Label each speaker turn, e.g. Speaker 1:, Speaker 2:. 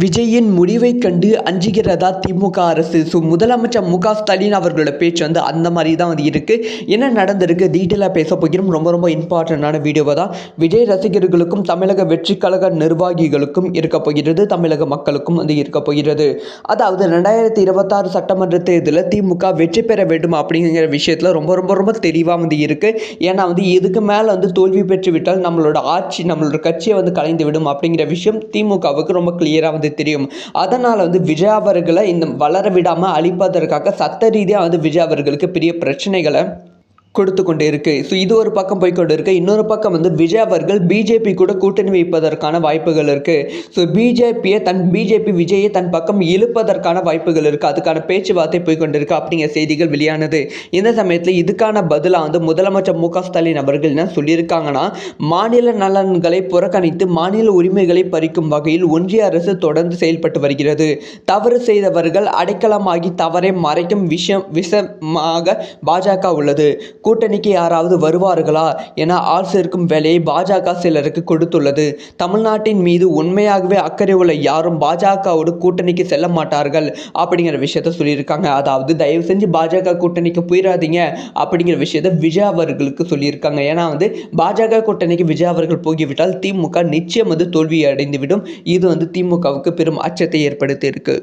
Speaker 1: விஜயின் முடிவைக் கண்டு அஞ்சுகிறதா திமுக அரசு? முதலமைச்சர் ஸ்டாலின் அவர்களோட பேச்சு அந்த மாதிரி தான் இருக்குது. என்ன நடந்திருக்கு டீட்டெயிலாக பேச போகிறோம். ரொம்ப இம்பார்ட்டண்டான வீடியோவை தான். விஜய் ரசிகர்களுக்கும் தமிழக வெற்றி கழக நிர்வாகிகளுக்கும் இருக்க போகிறது, தமிழக மக்களுக்கும் இருக்க போகிறது. அதாவது 2026 சட்டமன்ற தேர்தலில் திமுக வெற்றி பெற வேண்டும் அப்படிங்கிற விஷயத்தில் ரொம்ப தெளிவாக இருக்குது. ஏன்னா இதுக்கு மேலே தோல்வி பெற்றுவிட்டால் நம்மளோட ஆட்சி, நம்மளோட கட்சியை கலைந்துவிடும் அப்படிங்கிற விஷயம் திமுகவுக்கு ரொம்ப கிளியராக தெரியும். அதனால விஜய் அவர்களை வளர விடாம அழிப்பதற்காக சட்ட ரீதியா விஜய் அவர்களுக்கு பெரிய பிரச்சனைகளை கொடுத்து கொண்டு இருக்கு. ஸோ இது ஒரு பக்கம் போய்கொண்டு இருக்கு. இன்னொரு பக்கம் விஜய் அவர்கள் பிஜேபி கூட கூட்டணி வைப்பதற்கான வாய்ப்புகள் இருக்கு. ஸோ பிஜேபி விஜயை தன் பக்கம் இழுப்பதற்கான வாய்ப்புகள் இருக்கு. அதுக்கான பேச்சுவார்த்தை போய்கொண்டிருக்கு அப்படிங்கிற செய்திகள் வெளியானது. இந்த சமயத்தில் இதுக்கான பதிலாக முதலமைச்சர் ஸ்டாலின் அவர்கள் என்ன சொல்லியிருக்காங்கன்னா, மாநில நலன்களை புறக்கணித்து மாநில உரிமைகளை பறிக்கும் வகையில் ஒன்றிய அரசு தொடர்ந்து செயல்பட்டு வருகிறது. தவறு செய்தவர்கள் அடைக்கலமாகி தவறை மறைக்கும் விஷமாக பாஜக உள்ளது. கூட்டணிக்கு யாராவது வருவார்களா என ஆள் சேர்க்கும் வேலையை பாஜக சிலருக்கு கொடுத்துள்ளது. தமிழ்நாட்டின் மீது உண்மையாகவே அக்கறை உள்ள யாரும் பாஜகவோடு கூட்டணிக்கு செல்ல மாட்டார்கள் அப்படிங்கிற விஷயத்த சொல்லியிருக்காங்க. அதாவது தயவு செஞ்சு பாஜக கூட்டணிக்கு போயிடாதீங்க அப்படிங்கிற விஷயத்த விஜய் அவர்களுக்கு சொல்லியிருக்காங்க. ஏன்னா பாஜக கூட்டணிக்கு விஜய் அவர்கள் போகிவிட்டால் திமுக நிச்சயம் தோல்வி அடைந்துவிடும். இது திமுகவுக்கு பெரும் அச்சத்தை ஏற்படுத்தி இருக்கு.